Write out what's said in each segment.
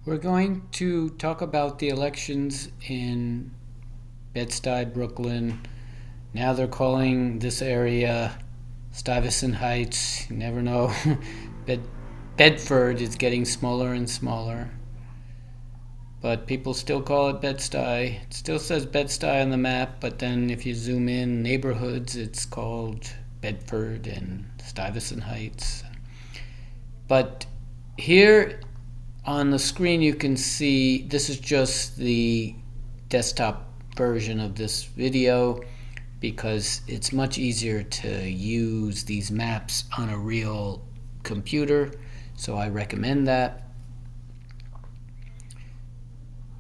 We're going to talk about the elections in BEDSTUY, Brooklyn. Now they're calling this area Stuyvesant Heights. You never know. Bed- Bedford is getting smaller and smaller, but people still call it BEDSTUY. It still says BEDSTUY on the map, but then if you zoom in neighborhoods, it's called Bedford and Stuyvesant Heights. But here on the screen you can see this is just the desktop version of this video because it's much easier to use these maps on a real computer, so I recommend that.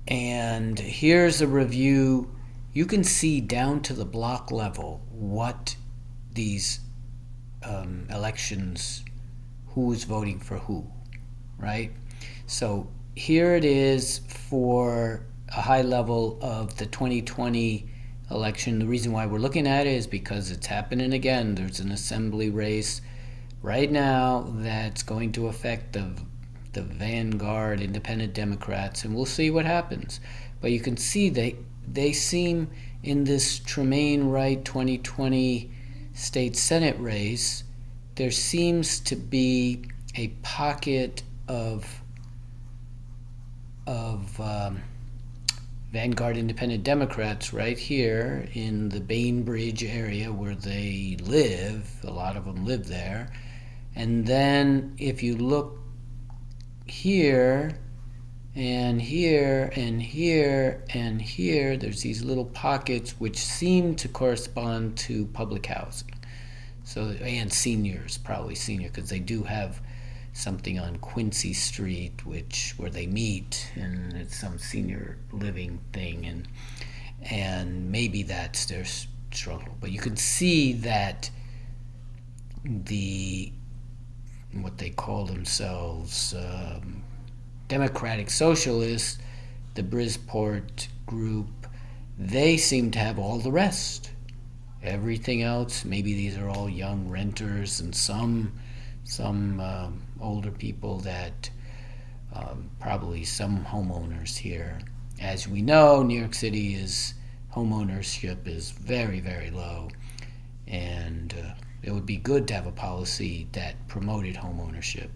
And here's a review. You can see down to the block level what these elections, who's voting for who, right? So here it is for a high level of the 2020 election. The reason why we're looking at it is because it's happening again. There's an assembly race right now that's going to affect the vanguard independent Democrats, and we'll see what happens. But you can see they seem in this Tremaine Wright 2020 state Senate race, there seems to be a pocket of vanguard independent Democrats right here in the Bainbridge area where they live. A lot of them live there. And then if you look here and here and here and here, there's these little pockets which seem to correspond to public housing. So, and seniors, probably senior, because they do have something on Quincy Street, where they meet, and it's some senior living thing, and maybe that's their struggle. But you can see that the what they call themselves democratic socialists, the Brisport group, they seem to have all the rest. Everything else, maybe these are all young renters and some older people that probably some homeowners here. As we know, New York City is homeownership is very, very low, and it would be good to have a policy that promoted homeownership,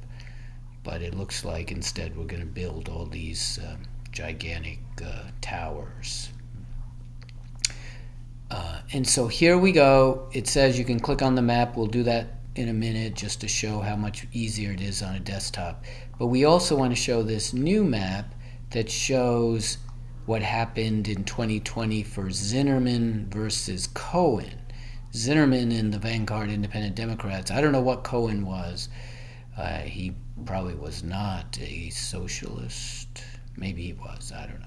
but it looks like instead we're going to build all these gigantic towers. And so here we go. It says you can click on the map. We'll do that in a minute just to show how much easier it is on a desktop. But we also want to show this new map that shows what happened in 2020 for Zinerman versus Cohen. Zinerman and the Vanguard Independent Democrats. I don't know what Cohen was. He probably was not a socialist. Maybe he was. I don't know.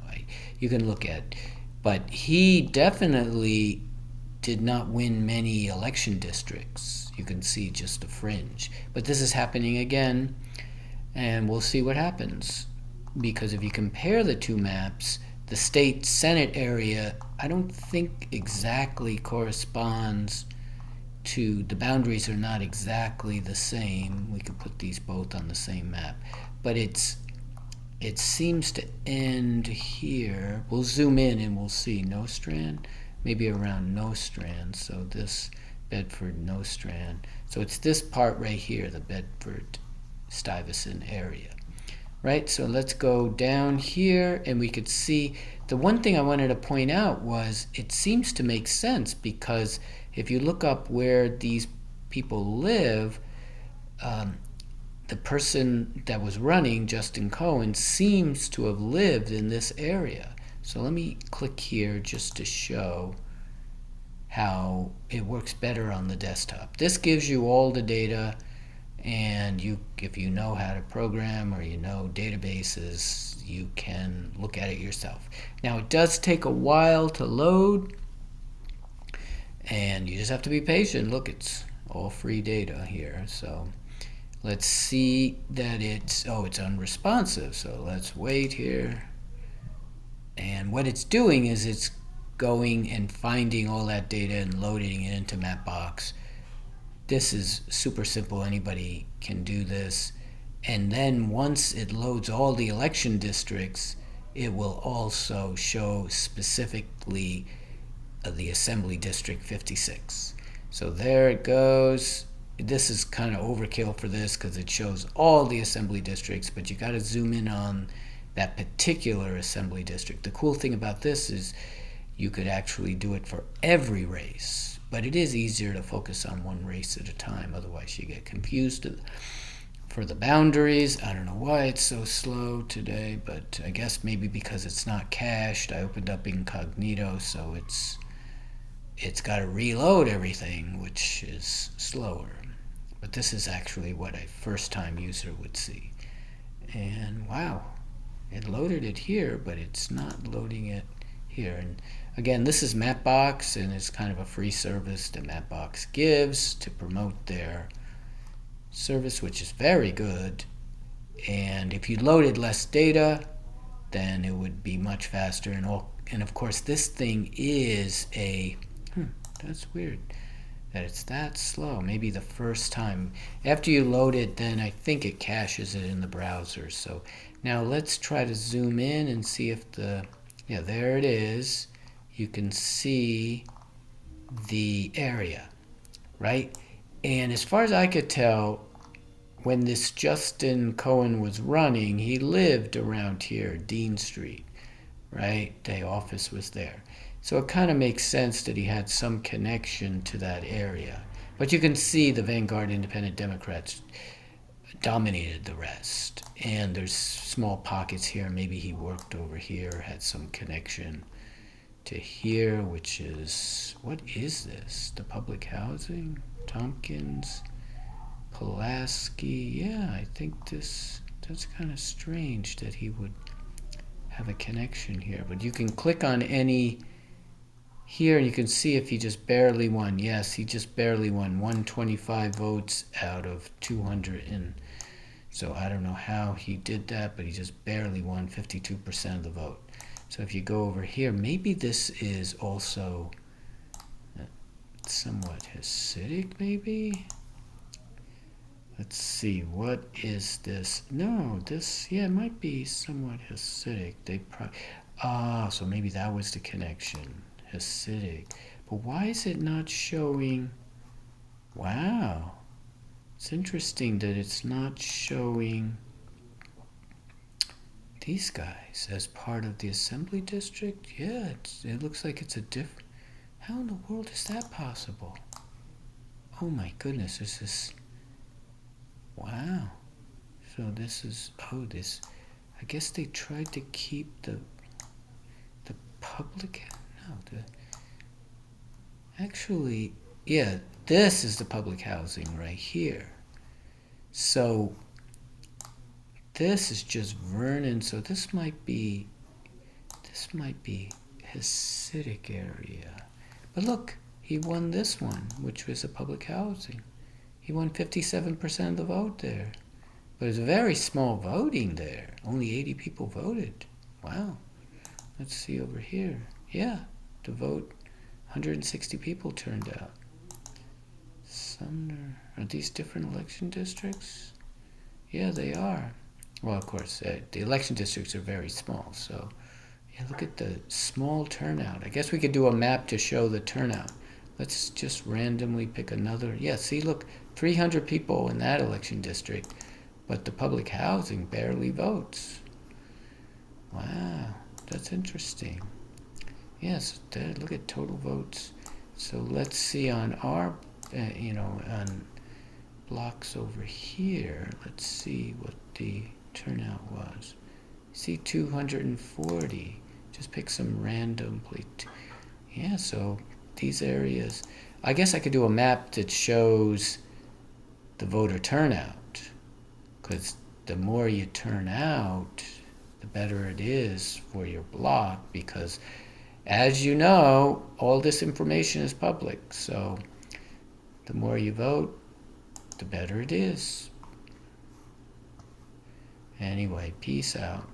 You can look at. But he definitely did not win many election districts. You can see just a fringe. But this is happening again, and we'll see what happens. Because if you compare the two maps, the state Senate area, I don't think exactly corresponds to, the boundaries are not exactly the same. We could put these both on the same map. But it seems to end here. We'll zoom in and we'll see Nostrand, maybe around Nostrand. So this Bedford Nostrand. So it's this part right here, the Bedford Stuyvesant area. Right? So let's go down here and we could see the one thing I wanted to point out was it seems to make sense because if you look up where these people live, the person that was running, Justin Cohen, seems to have lived in this area. So let me click here just to show how it works better on the desktop. This gives you all the data, and if you know how to program or you know databases, you can look at it yourself. Now it does take a while to load, and you just have to be patient. Look, it's all free data here. So let's see that it's unresponsive. So let's wait here. And what it's doing is it's going and finding all that data and loading it into Mapbox. This is super simple. Anybody can do this. And then once it loads all the election districts, it will also show specifically the Assembly District 56. So there it goes. This is kind of overkill for this because it shows all the Assembly districts, but you got to zoom in on that particular Assembly district. The cool thing about this is you could actually do it for every race, but it is easier to focus on one race at a time, otherwise you get confused. For the boundaries, I don't know why it's so slow today, but I guess maybe because it's not cached. I opened up incognito, so it's got to reload everything, which is slower. But this is actually what a first-time user would see. And wow, it loaded it here, but it's not loading it here. And again, this is Mapbox, and it's kind of a free service that Mapbox gives to promote their service, which is very good. And if you loaded less data, then it would be much faster. And of course, this thing is a that's weird that it's that slow. Maybe the first time after you load it, then I think it caches it in the browser. So now let's try to zoom in and see if there it is. You can see the area, right? And as far as I could tell, when this Justin Cohen was running, he lived around here, Dean Street, right? The office was there. So it kind of makes sense that he had some connection to that area. But you can see the Vanguard Independent Democrats dominated the rest. And there's small pockets here. Maybe he worked over here, had some connection to here, which is, what is this? The public housing? Tompkins? Pulaski? Yeah, I think that's kind of strange that he would have a connection here. But you can click on any here and you can see if he just barely won. Yes, he just barely won 125 votes out of 200. And so I don't know how he did that, but he just barely won 52% of the vote. So if you go over here, maybe this is also somewhat Hasidic, maybe? Let's see, what is this? No, this, yeah, it might be somewhat Hasidic. So maybe that was the connection. Hasidic. But why is it not showing? Wow. It's interesting that it's not showing these guys as part of the Assembly District. Yeah, it looks like it's a different. How in the world is that possible? Oh my goodness, this is. Wow. So this is. Oh, this. I guess they tried to keep the public. No, actually, yeah, this is the public housing right here. So this is just Vernon. So this might be Hasidic area. But look, he won this one, which was a public housing. He won 57% of the vote there. But it's very small voting there. Only 80 people voted. Wow. Let's see over here. Yeah, to vote, 160 people turned out. Sumner. Are these different election districts? Yeah, they are. Well, of course, the election districts are very small. So, yeah, look at the small turnout. I guess we could do a map to show the turnout. Let's just randomly pick another. Yeah, see, look, 300 people in that election district, but the public housing barely votes. Wow, that's interesting. Yes, look at total votes. So let's see on our, on blocks over here. Let's see what the turnout was. See, 240. Just pick some random plate. Yeah, so these areas. I guess I could do a map that shows the voter turnout. Because the more you turn out, the better it is for your block. Because as you know, all this information is public. So the more you vote, the better it is. Anyway, peace out.